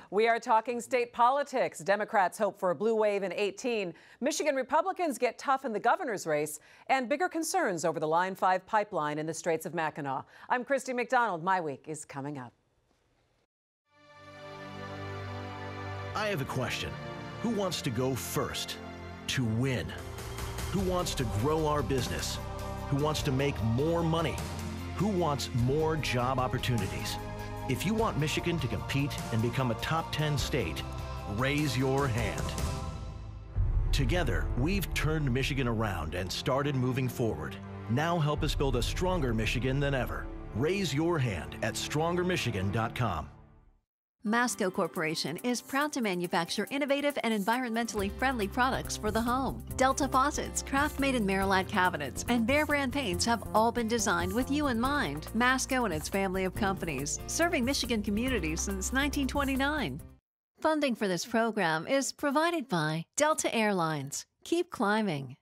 We are talking state politics. Democrats hope for a blue wave in 18. Michigan Republicans get tough in the governor's race, and bigger concerns over the Line 5 pipeline in the Straits of Mackinac. I'm Christy McDonald. My week is coming up. I have a question. Who wants to go first? To win? Who wants to grow our business? Who wants to make more money? Who wants more job opportunities? If you want Michigan to compete and become a top 10 state, raise your hand. Together, we've turned Michigan around and started moving forward. Now help us build a stronger Michigan than ever. Raise your hand at strongermichigan.com. Masco Corporation is proud to manufacture innovative and environmentally friendly products for the home. Delta faucets, Craft Made in Maryland cabinets, and Behr brand paints have all been designed with you in mind. Masco and its family of companies, serving Michigan communities since 1929. Funding for this program is provided by Delta Airlines. Keep climbing.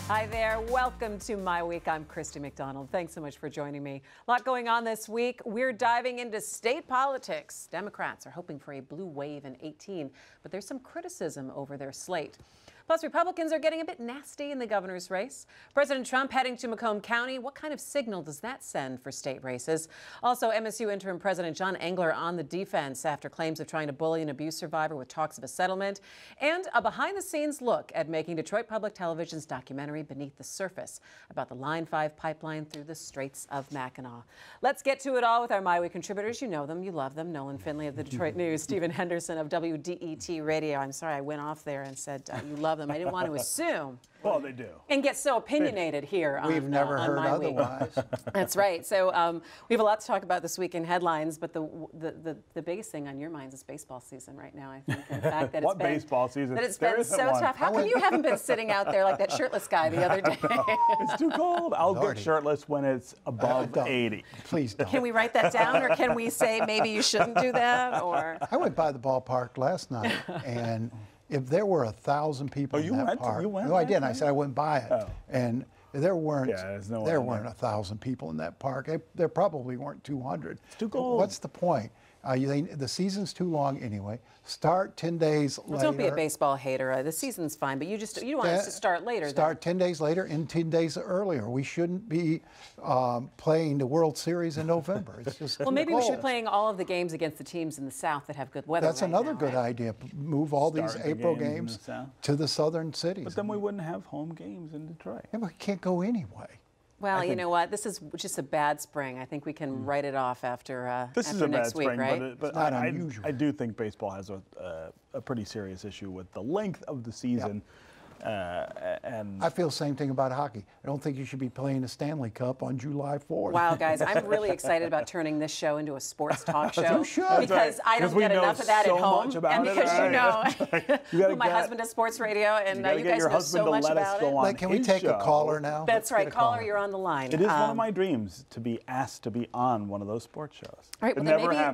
Hi there. Welcome to My Week. I'm Christy McDonald. Thanks so much for joining me. A lot going on this week. We're diving into state politics. Democrats are hoping for a blue wave in 18, but there's some criticism over their slate. Plus, Republicans are getting a bit nasty in the governor's race. President Trump heading to Macomb County. What kind of signal does that send for state races? Also, MSU interim President John Engler on the defense after claims of trying to bully an abuse survivor with talks of a settlement. And a behind-the-scenes look at making Detroit Public Television's documentary Beneath the Surface about the Line 5 pipeline through the Straits of Mackinac. Let's get to it all with our My Week contributors. You know them, you love them. Nolan Finley of the Detroit News, Stephen Henderson of WDET Radio. I'm sorry I went off there and said you love them. I didn't want to assume. Well, they do. And get so opinionated here on We've never heard My otherwise. Week. That's right. So we have a lot to talk about this week in headlines, but the biggest thing on your minds is baseball season right now, I think. The fact that What baseball season? It's been so tough. How come you haven't been sitting out there like that shirtless guy the other day? It's too cold. I'll get shirtless when it's above 80. Please don't. Can we write that down, or can we say maybe you shouldn't do that? Or I went by the ballpark last night, and if there were 1,000 people in that park, no, I didn't. I said I wouldn't buy it, and there weren't. There weren't 1,000 people in that park. There probably weren't 200. It's too cold. What's the point? The season's too long anyway. Start 10 days later. Don't be a baseball hater. The season's fine, but you want us to start later. Start 10 days later and 10 days earlier. We shouldn't be playing the World Series in November. It's just well, maybe we should be playing all of the games against the teams in the South that have good weather. That's another good idea. Move all these April games to the southern cities. But then we wouldn't have home games in Detroit. Yeah, but we can't go anyway. Well, you know what? This is just a bad spring. I think we can write it off after this is a next bad week, spring, right? But not unusual. I do think baseball has a pretty serious issue with the length of the season. And I feel the same thing about hockey. I don't think you should be playing the Stanley Cup on July 4th. Wow, guys, I'm really excited about turning this show into a sports talk show. You should. Because I don't get enough of that at home. And because my husband does sports radio, and you guys know so much about it. Like, can we take a caller now? That's right. Caller, you're on the line. It is one of my dreams to be asked to be on one of those sports shows. All right,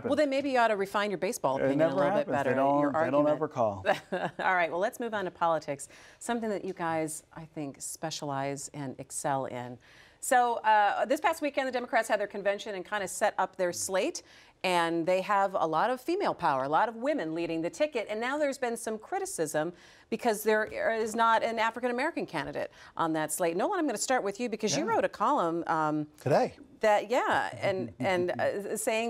well, then maybe you ought to refine your baseball opinion a little bit better. They don't ever call. All right, well, let's move on to politics, something that you guys, I think, specialize and excel in. So this past weekend, the Democrats had their convention and kind of set up their slate, and they have a lot of female power, a lot of women leading the ticket, and now there's been some criticism because there is not an African-American candidate on that slate. Nolan, I'm going to start with you because you wrote a column today. Saying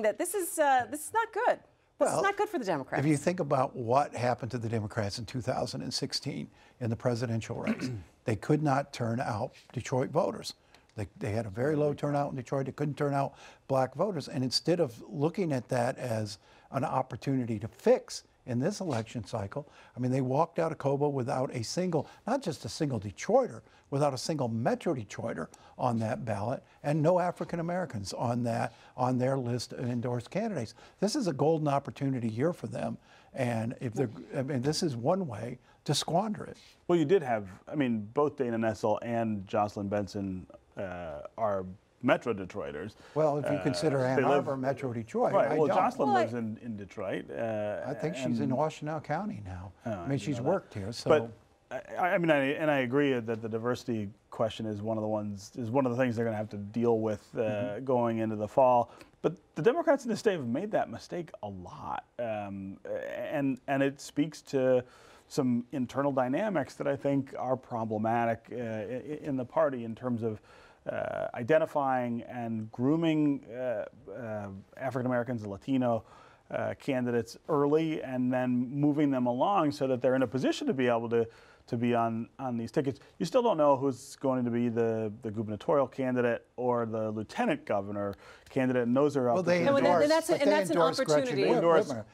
that this is not good. Well, it's not good for the Democrats. If you think about what happened to the Democrats in 2016 in the presidential race, they could not turn out Detroit voters. They had a very low turnout in Detroit. They couldn't turn out black voters. And instead of looking at that as an opportunity to fix in this election cycle, I mean, they walked out of COBA without a single, not just a single Detroiter, without a single Metro Detroiter on that ballot, and no African Americans on their list of endorsed candidates. This is a golden opportunity here for them, and this is one way to squander it. Well, you did have, both Dana Nessel and Jocelyn Benson are Metro Detroiters. Well, if you consider Ann Arbor, Metro Detroit, right. I Well, don't. Jocelyn lives in Detroit. I think she's in Washtenaw County now. I mean, she's worked here, so. But I mean, I agree that the diversity question is one of the things they're going to have to deal with going into the fall. But the Democrats in the state have made that mistake a lot, and it speaks to some internal dynamics that I think are problematic in the party in terms of identifying and grooming African Americans and Latino candidates early, and then moving them along so that they're in a position to be able to be on these tickets. You still don't know who's going to be the gubernatorial candidate or the lieutenant governor candidate, and those are well, they and that's an opportunity.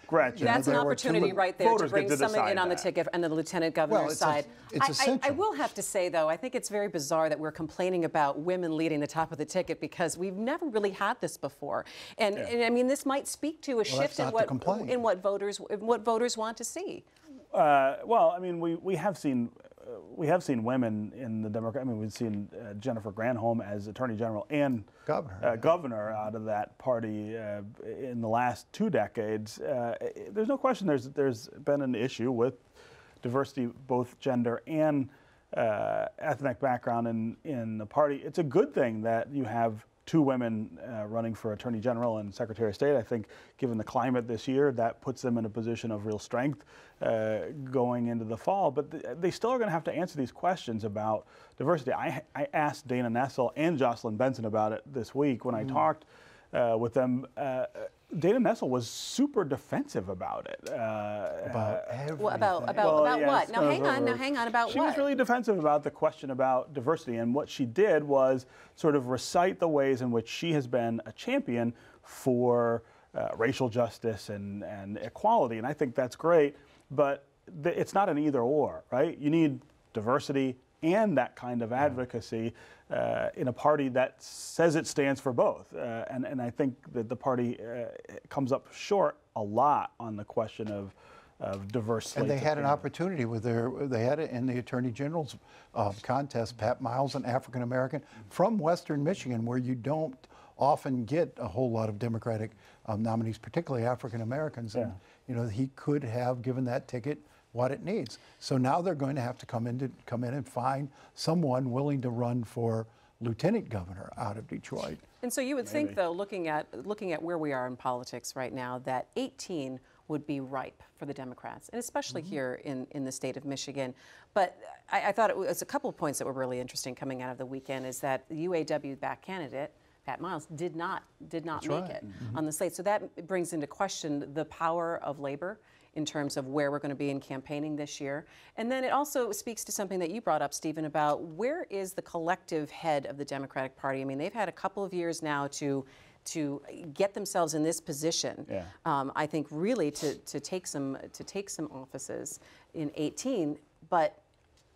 Gretchen. That's an opportunity right there to bring someone in on the that. ticket and the lieutenant governor's side. It's essential. I will have to say, though, I think it's very bizarre that we're complaining about women leading the top of the ticket because we've never really had this before. And I mean, this might speak to a shift in what voters want to see. Well, I mean, we have seen women in the Democrat. I mean, we've seen Jennifer Granholm as Attorney General and governor out of that party in the last 2 decades. There's no question there's been an issue with diversity, both gender and ethnic background in the party. It's a good thing that you have 2 women running for Attorney General and Secretary of State. I think given the climate this year, that puts them in a position of real strength going into the fall. But they still are going to have to answer these questions about diversity. I asked Dana Nessel and Jocelyn Benson about it this week when I talked with them. Dana Nessel was super defensive about it. About everything. About what? Now hang on. About what? She was really defensive about the question about diversity, and what she did was sort of recite the ways in which she has been a champion for racial justice and equality, and I think that's great. But it's not an either or, right? You need diversity and that kind of advocacy in a party that says it stands for both. And I think that the party comes up short a lot on the question of diverse slates. And they had an opportunity they had it in the Attorney General's contest, Pat Miles, an African American from Western Michigan, where you don't often get a whole lot of Democratic nominees, particularly African Americans. And you know, he could have given that ticket what it needs. So now they're going to have to come in and find someone willing to run for lieutenant governor out of Detroit. And so you would think, though, looking at where we are in politics right now, that 18 would be ripe for the Democrats, and especially here in the state of Michigan. But I thought it was a couple of points that were really interesting coming out of the weekend is that the UAW-backed candidate, Pat Miles, did not make it on the slate. So that brings into question the power of labor in terms of where we're going to be in campaigning this year. And then it also speaks to something that you brought up, Stephen, about where is the collective head of the Democratic Party? I mean, they've had a couple of years now to get themselves in this position. I think really to take some offices in 18, but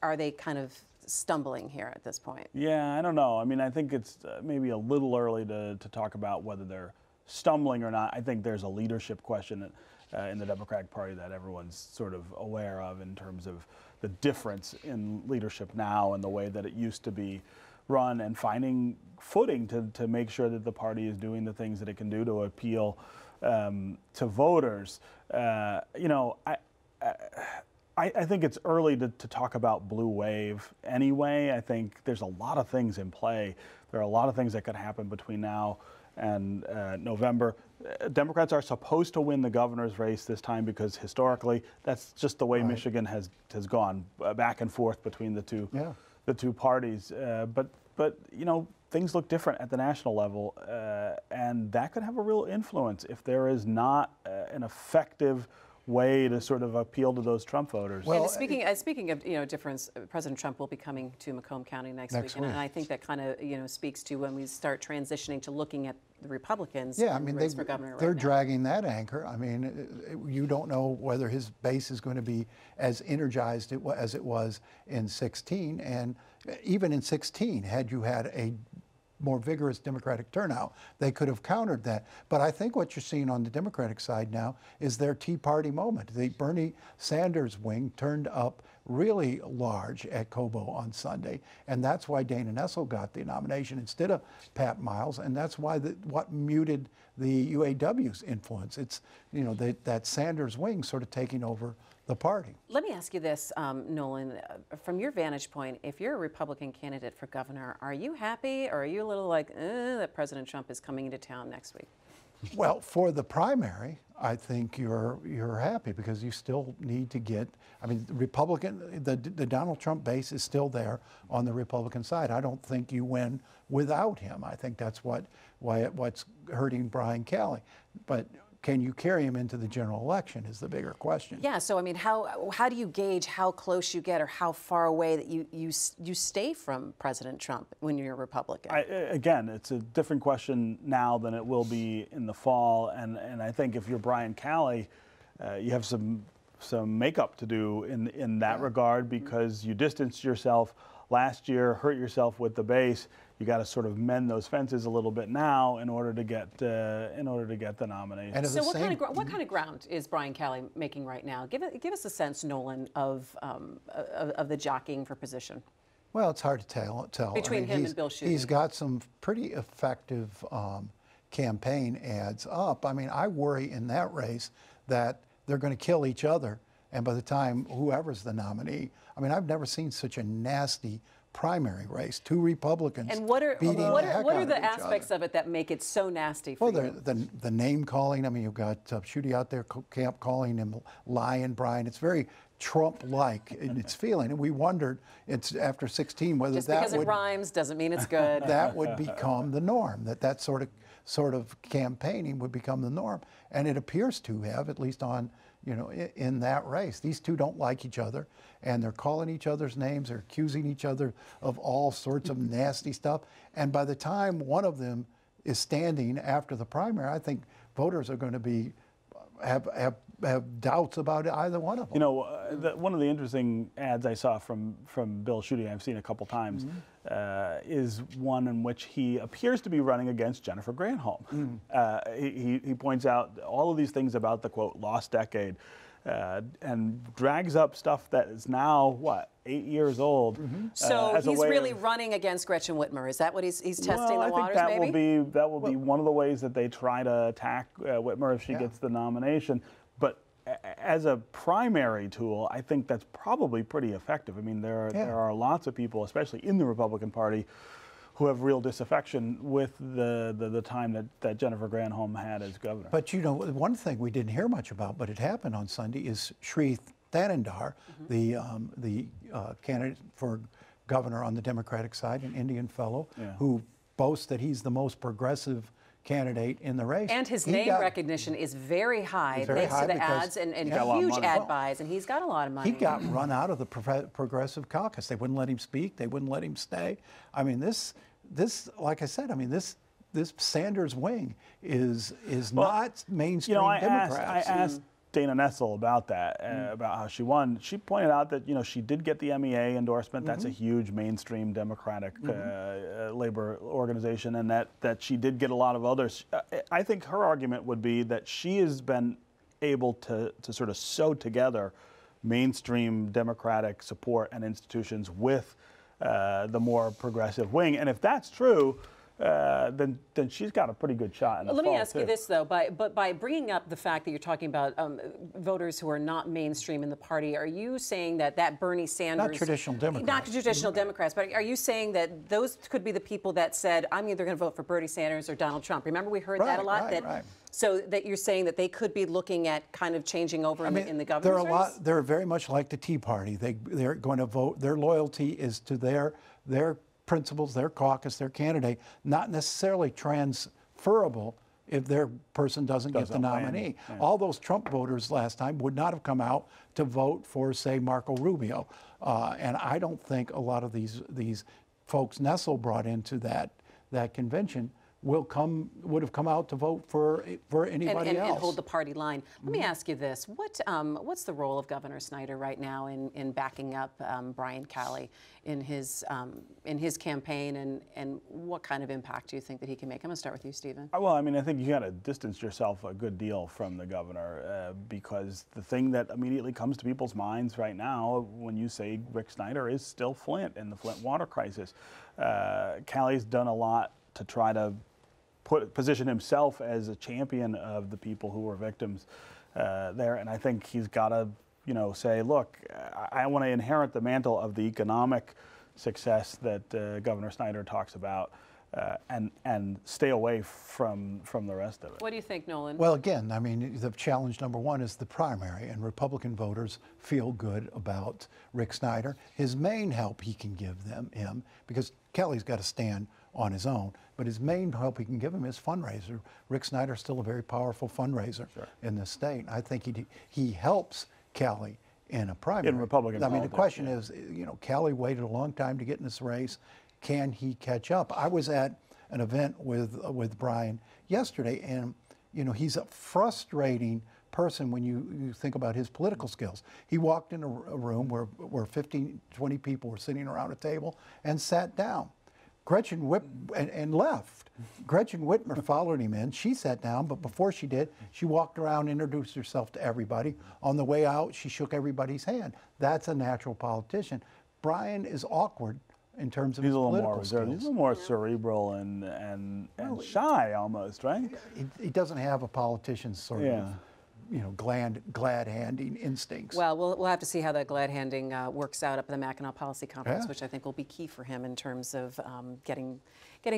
are they kind of stumbling here at this point? Yeah, I don't know. I mean, I think it's maybe a little early to talk about whether they're stumbling or not. I think there's a leadership question in the Democratic Party that everyone's sort of aware of in terms of the difference in leadership now and the way that it used to be run, and finding footing to make sure that the party is doing the things that it can do to appeal to voters. You know, I think it's early to talk about blue wave anyway. I think there's a lot of things in play. There are a lot of things that could happen between now and November. Democrats are supposed to win the governor's race this time because historically that's just the way Michigan has gone back and forth between the two parties. But you know, things look different at the national level, and that could have a real influence if there is not an effective way to sort of appeal to those Trump voters. Well, and speaking of difference, President Trump will be coming to Macomb County next week, and I think that kind of speaks to when we start transitioning to looking at the Republicans. Yeah, I mean they're now. dragging that anchor. I mean, you don't know whether his base is going to be as energized as it was in 16, and even in 16, had you had a more vigorous Democratic turnout, they could have countered that. But I think what you're seeing on the Democratic side now is their Tea Party moment. The Bernie Sanders wing turned up really large at Cobo on Sunday, and that's why Dana Nessel got the nomination instead of Pat Miles, and that's why what muted the UAW's influence. It's, you know, that Sanders wing sort of taking over the party. Let me ask you this, Nolan, from your vantage point, if you're a Republican candidate for governor, are you happy, or are you a little like, that President Trump is coming into town next week? Well, for the primary, I think you're happy because you still need to get. I mean, the Donald Trump base is still there on the Republican side. I don't think you win without him. I think that's what's hurting Brian Kelly. But can you carry him into the general election is the bigger question. Yeah. So I mean, how do you gauge how close you get or how far away that you stay from President Trump when you're a Republican? Again, it's a different question now than it will be in the fall, and I think if you're Brian Kelly, you have some makeup to do in that regard, because you distanced yourself last year, hurt yourself with the base. You got to sort of mend those fences a little bit now in order to get the nomination. And so what kind of ground is Brian Kelly making right now? Give us a sense, Nolan, of the jockeying for position. Well, it's hard to tell. Between him and Bill Schuette. He's got some pretty effective campaign ads up. I mean, I worry in that race that they're going to kill each other, and by the time whoever's the nominee, I mean, I've never seen such a nasty primary race. Two Republicans beating the heck out of each aspects other. of it that make it so nasty for you? The name calling. I mean, you've got Schuette out there, Camp calling him Lion Brian. It's very Trump-like in its feeling, and we wondered, it's after 16 whether just that because it rhymes doesn't mean it's good. That would become the norm. That sort of campaigning would become the norm, and it appears to have, at least on, you know, in that race. These two don't like each other, and they're calling each other's names, they're accusing each other of all sorts of nasty stuff. And by the time one of them is standing after the primary, I think voters are going to have doubts about either one of them. You know, one of the interesting ads I saw from Bill Schuette, I've seen a couple times, is one in which he appears to be running against Jennifer Granholm. He points out all of these things about the, quote, lost decade, and drags up stuff that is now, what, 8 years old. So he's really running against Gretchen Whitmer. Is that what he's testing the waters, I think maybe? that will be one of the ways that they try to attack Whitmer if she gets the nomination. But as a primary tool, I think that's probably pretty effective. I mean, there are lots of people, especially in the Republican Party, who have real disaffection with the time that Jennifer Granholm had as governor. But, you know, one thing we didn't hear much about, but it happened on Sunday, is Sri Thanandar, the candidate for governor on the Democratic side, an Indian fellow, who boasts that he's the most progressive candidate in the race. And his name recognition is very high thanks to the ads and huge ad buys, and he's got a lot of money. He got run out of the Progressive Caucus. They wouldn't let him speak. They wouldn't let him stay. I mean, this, like I said, I mean, this Sanders wing is not mainstream Democrats. I asked Dana Nessel about that, about how she won. She pointed out that, you know, she did get the MEA endorsement. That's a huge mainstream Democratic labor organization, and that she did get a lot of others. I think her argument would be that she has been able to sort of sew together mainstream Democratic support and institutions with the more progressive wing. And if that's true, then she's got a pretty good shot in the fall. Let me ask you this, though. By bringing up the fact that you're talking about voters who are not mainstream in the party, are you saying that Bernie Sanders... Not traditional Democrats. Not traditional Democrats, but are you saying that those could be the people that said, I'm either going to vote for Bernie Sanders or Donald Trump? Remember, we heard that a lot? Right. So that you're saying that they could be looking at kind of changing over in the governor's race? They're very much like the Tea Party. They're going to vote. Their loyalty is to their principles, their caucus, their candidate, not necessarily transferable if their person doesn't get the nominee. Yeah. All those Trump voters last time would not have come out to vote for, say, Marco Rubio. And I don't think a lot of these folks Nessel brought into that convention would have come out to vote for anybody else. And hold the party line. Let me ask you this: what's the role of Governor Snyder right now in backing up Brian Calley in his campaign, and what kind of impact do you think that he can make? I'm going to start with you, Stephen. Well, I mean, I think you got to distance yourself a good deal from the governor because the thing that immediately comes to people's minds right now when you say Rick Snyder is still Flint and the Flint water crisis. Calley's done a lot to try to position himself as a champion of the people who were victims there, and I think he's got to, say, look, I want to inherit the mantle of the economic success that Governor Snyder talks about, and stay away from the rest of it. What do you think, Nolan? Well, again, I mean, the challenge number one is the primary, and Republican voters feel good about Rick Snyder. His main help he can give him, because Kelly's got to stand on his own, but his main help he can give him is fundraiser. Rick Snyder's still a very powerful fundraiser in this state. I think he helps Kelly in a primary. In Republican politics. The question yeah. is, Kelly waited a long time to get in this race. Can he catch up? I was at an event with Brian yesterday, and he's a frustrating person when you think about his political skills. He walked in a room where 15, 20 people were sitting around a table and sat down. And left. Gretchen Whitmer followed him in. She sat down, but before she did, she walked around, introduced herself to everybody. On the way out, she shook everybody's hand. That's a natural politician. Brian is awkward in terms of his political skills. He's a little more cerebral and shy almost, right? He doesn't have a politician's sort of glad-handing instincts. Well, we'll have to see how that glad-handing works out up at the Mackinac Policy Conference, which I think will be key for him in terms of getting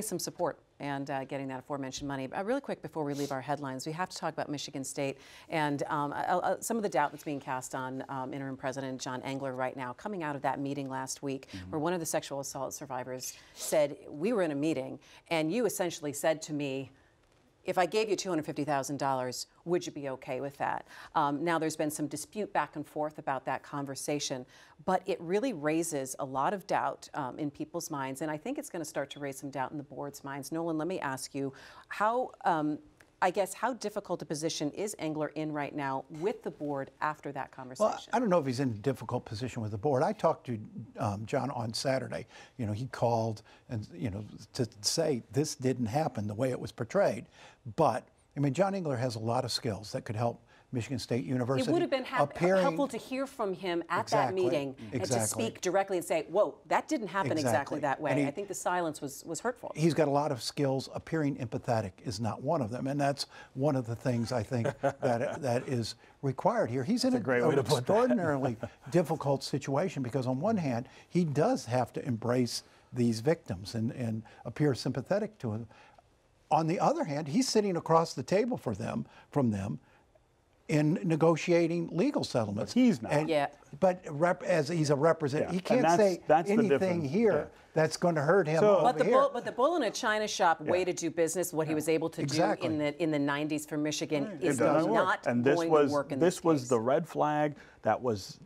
some support and getting that aforementioned money. Really quick before we leave our headlines, we have to talk about Michigan State and some of the doubt that's being cast on interim President John Engler right now, coming out of that meeting last week where one of the sexual assault survivors said, we were in a meeting and you essentially said to me, if I gave you $250,000, would you be okay with that? Now, there's been some dispute back and forth about that conversation, but it really raises a lot of doubt in people's minds, and I think it's going to start to raise some doubt in the board's minds. Nolan, let me ask you, how difficult a position is Engler in right now with the board after that conversation? Well, I don't know if he's in a difficult position with the board. I talked to John on Saturday. He called and to say this didn't happen the way it was portrayed. But I mean, John Engler has a lot of skills that could help Michigan State University. It would have been helpful to hear from him at that meeting and to speak directly and say, whoa, that didn't happen exactly that way. I think the silence was hurtful. He's got a lot of skills. Appearing empathetic is not one of them, and that's one of the things I think that is required here. He's in an extraordinarily difficult situation because on one hand, he does have to embrace these victims and appear sympathetic to them. On the other hand, he's sitting across the table from them in negotiating legal settlements. But he's not. But as he's a representative, he can't say anything here that's going to hurt him But the bull in a china shop way to do business, what he was able to do in the 90s for Michigan, is not going to work in this case. This was the red flag that was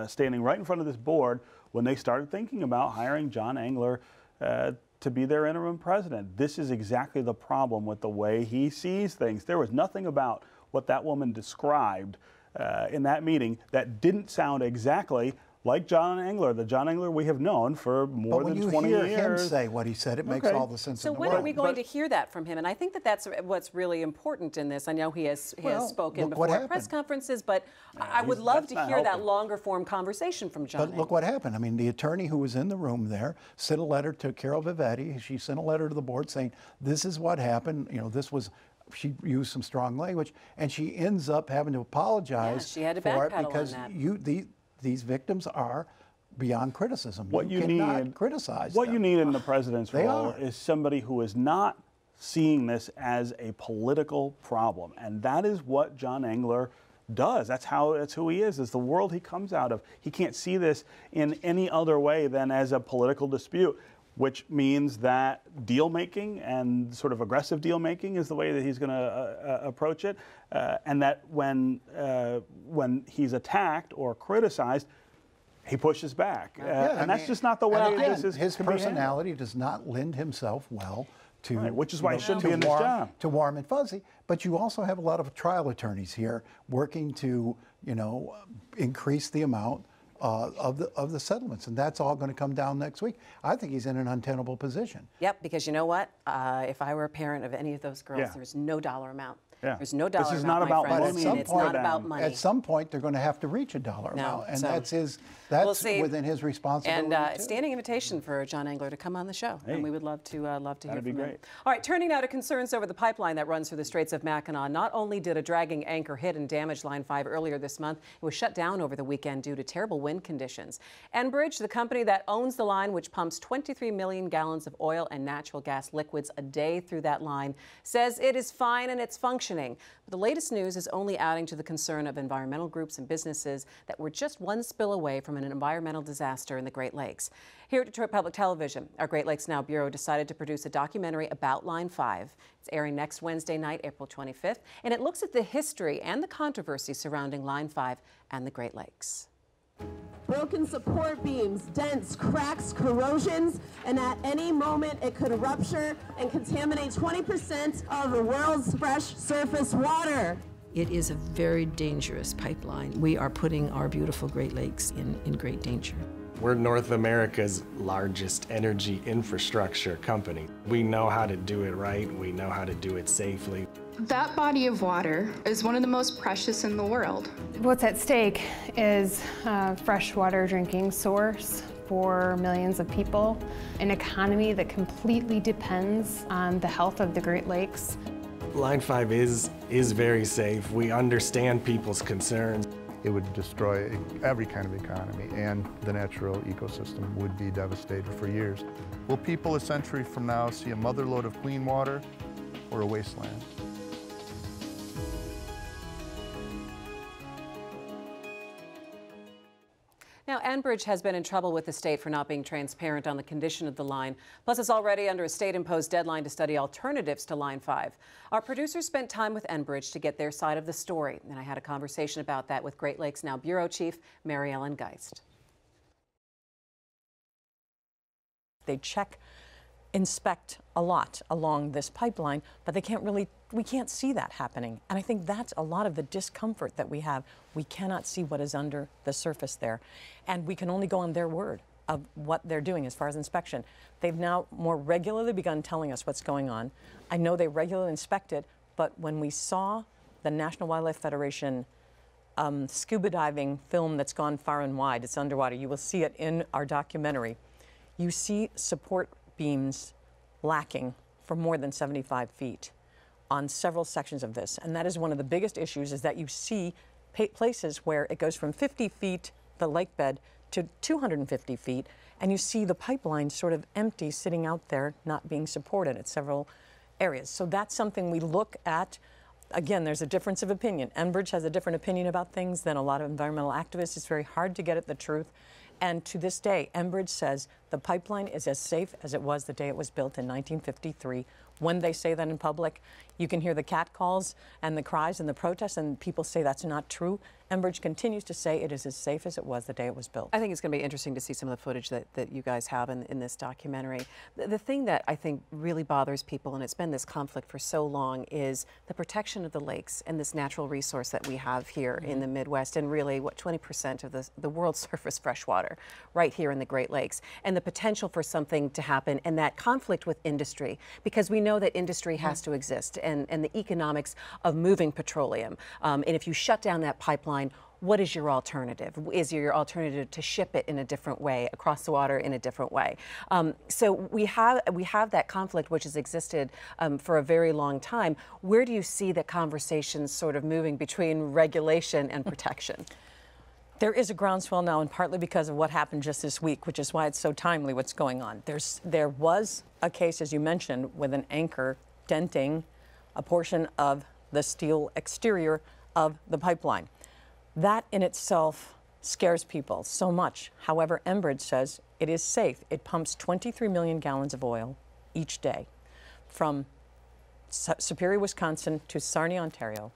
standing right in front of this board when they started thinking about hiring John Engler to be their interim president. This is exactly the problem with the way he sees things. There was nothing about what that woman described in that meeting that didn't sound exactly like John Engler, the John Engler we have known for more than 20 years. But when you hear him say what he said, it makes all the sense in the world. So when are we going to hear that from him? And I think that's what's really important in this. I know he has spoken before at press conferences, but I would love to hear that longer form conversation from John Engler. But look what happened. I mean, the attorney who was in the room there sent a letter to Carol Vivetti. She sent a letter to the board saying, this is what happened. She used some strong language, and she ends up having to apologize she had to for it backpedal because on that. These victims are beyond criticism. What you cannot criticize What them. you need in the president's role is somebody who is not seeing this as a political problem, and that is what John Engler does. That's who he is. It's the world he comes out of. He can't see this in any other way than as a political dispute, which means that deal-making and sort of aggressive deal-making is the way that he's going to approach it, and that when he's attacked or criticized, he pushes back. And that's just not the way this is. His personality does not lend himself well to, Right, which is why he shouldn't to be in this warm, job. to warm and fuzzy. But you also have a lot of trial attorneys here working to, increase the amount of the settlements, and that's all going to come down next week. I think he's in an untenable position. Yep, because you know what? If I were a parent of any of those girls, Yeah. there's no dollar amount. Yeah. There's no dollar This is amount, not my about friends, money. and it's not about money. At some point, they're going to have to reach a dollar amount, and so that's we'll see. within his responsibility. And too. standing invitation for John Engler to come on the show, and we would love to hear That'd be from him. great. All right, turning now to concerns over the pipeline that runs through the Straits of Mackinac. Not only did a dragging anchor hit and damage Line 5 earlier this month, it was shut down over the weekend due to terrible wind conditions. Enbridge, the company that owns the line, which pumps 23 million gallons of oil and natural gas liquids a day through that line, says it is fine and it's functioning. But the latest news is only adding to the concern of environmental groups and businesses that we're just one spill away from an environmental disaster in the Great Lakes. Here at Detroit Public Television, our Great Lakes Now Bureau decided to produce a documentary about Line 5. It's airing next Wednesday night, April 25th, and it looks at the history and the controversy surrounding Line 5 and the Great Lakes. Broken support beams, dents, cracks, corrosions, and at any moment it could rupture and contaminate 20% of the world's fresh surface water. It is a very dangerous pipeline. We are putting our beautiful Great Lakes in great danger. We're North America's largest energy infrastructure company. We know how to do it right. We know how to do it safely. That body of water is one of the most precious in the world. What's at stake is a freshwater drinking source for millions of people, an economy that completely depends on the health of the Great Lakes. Line 5 is very safe. We understand people's concerns. It would destroy every kind of economy, and the natural ecosystem would be devastated for years. Will people a century from now see a motherlode of clean water or a wasteland? Now, Enbridge has been in trouble with the state for not being transparent on the condition of the line. Plus, it's already under a state-imposed deadline to study alternatives to Line 5. Our producers spent time with Enbridge to get their side of the story, and I had a conversation about that with Great Lakes Now Bureau Chief Mary Ellen Geist. They check, inspect a lot along this pipeline, but we can't see that happening. And I think that's a lot of the discomfort that we have. We cannot see what is under the surface there. And we can only go on their word of what they're doing as far as inspection. They've now more regularly begun telling us what's going on. I know they regularly inspect it, but when we saw the National Wildlife Federation scuba diving film that's gone far and wide, it's underwater, you will see it in our documentary, you see support beams lacking for more than 75 feet on several sections of this. And that is one of the biggest issues, is that you see places where it goes from 50 feet, the lake bed, to 250 feet, and you see the pipeline sort of empty, sitting out there, not being supported at several areas. So that's something we look at. Again, there's a difference of opinion. Enbridge has a different opinion about things than a lot of environmental activists. It's very hard to get at the truth. And to this day, Enbridge says the pipeline is as safe as it was the day it was built in 1953. When they say that in public, you can hear the catcalls and the cries and the protests, and people say that's not true. Enbridge continues to say it is as safe as it was the day it was built. I think it's going to be interesting to see some of the footage that you guys have in this documentary. The thing that I think really bothers people, and it's been this conflict for so long, is the protection of the lakes and this natural resource that we have here in the Midwest, and really, what, 20% of the world's surface freshwater right here in the Great Lakes, and the potential for something to happen, and that conflict with industry, because we know that industry has to exist, and the economics of moving petroleum. And if you shut down that pipeline, what is your alternative? Is your alternative to ship it in a different way, across the water in a different way? So we have that conflict which has existed for a very long time. Where do you see the conversation sort of moving between regulation and protection? There is a groundswell now, and partly because of what happened just this week, which is why it's so timely what's going on. There was a case, as you mentioned, with an anchor denting a portion of the steel exterior of the pipeline. That in itself scares people so much. However, Enbridge says it is safe. It pumps 23 million gallons of oil each day from Superior, Wisconsin to Sarnia, Ontario.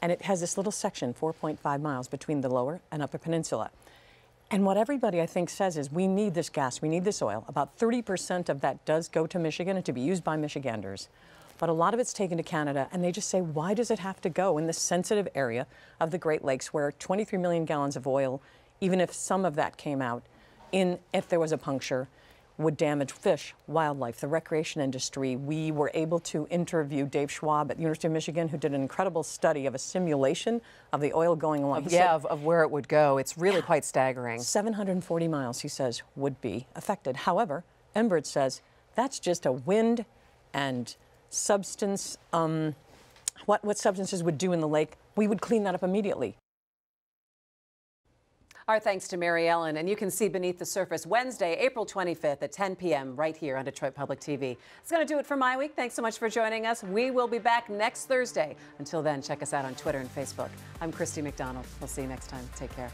And it has this little section, 4.5 miles, between the lower and upper peninsula. And what everybody, I think, says is we need this gas, we need this oil. About 30% of that does go to Michigan and to be used by Michiganders. But a lot of it's taken to Canada, and they just say, why does it have to go in the sensitive area of the Great Lakes where 23 million gallons of oil, even if some of that came out, if there was a puncture, would damage fish, wildlife, the recreation industry. We were able to interview Dave Schwab at the University of Michigan, who did an incredible study of a simulation of the oil going along. Of where it would go. It's really quite staggering. 740 miles, he says, would be affected. However, Enbridge says that's just a wind and substance, what substances would do in the lake. We would clean that up immediately. Our thanks to Mary Ellen, and you can see Beneath the Surface Wednesday, April 25th at 10 p.m. right here on Detroit Public TV. It's going to do it for MiWeek. Thanks so much for joining us. We will be back next Thursday. Until then, check us out on Twitter and Facebook. I'm Christy McDonald. We'll see you next time. Take care.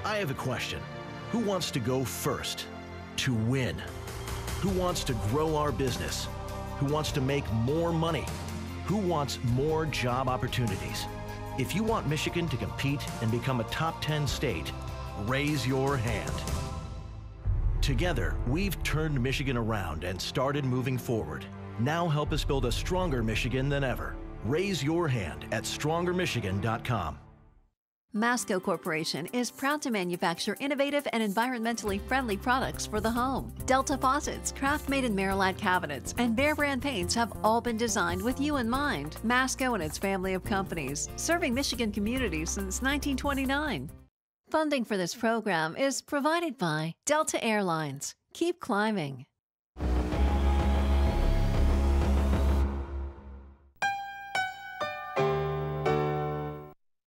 I have a question. Who wants to go first? To win? Who wants to grow our business? Who wants to make more money? Who wants more job opportunities? If you want Michigan to compete and become a top 10 state, raise your hand. Together, we've turned Michigan around and started moving forward. Now help us build a stronger Michigan than ever. Raise your hand at strongermichigan.com. Masco Corporation is proud to manufacture innovative and environmentally friendly products for the home. Delta faucets, craft-made in Mackinac cabinets, and Behr brand paints have all been designed with you in mind. Masco and its family of companies, serving Michigan communities since 1929. Funding for this program is provided by Delta Airlines. Keep climbing.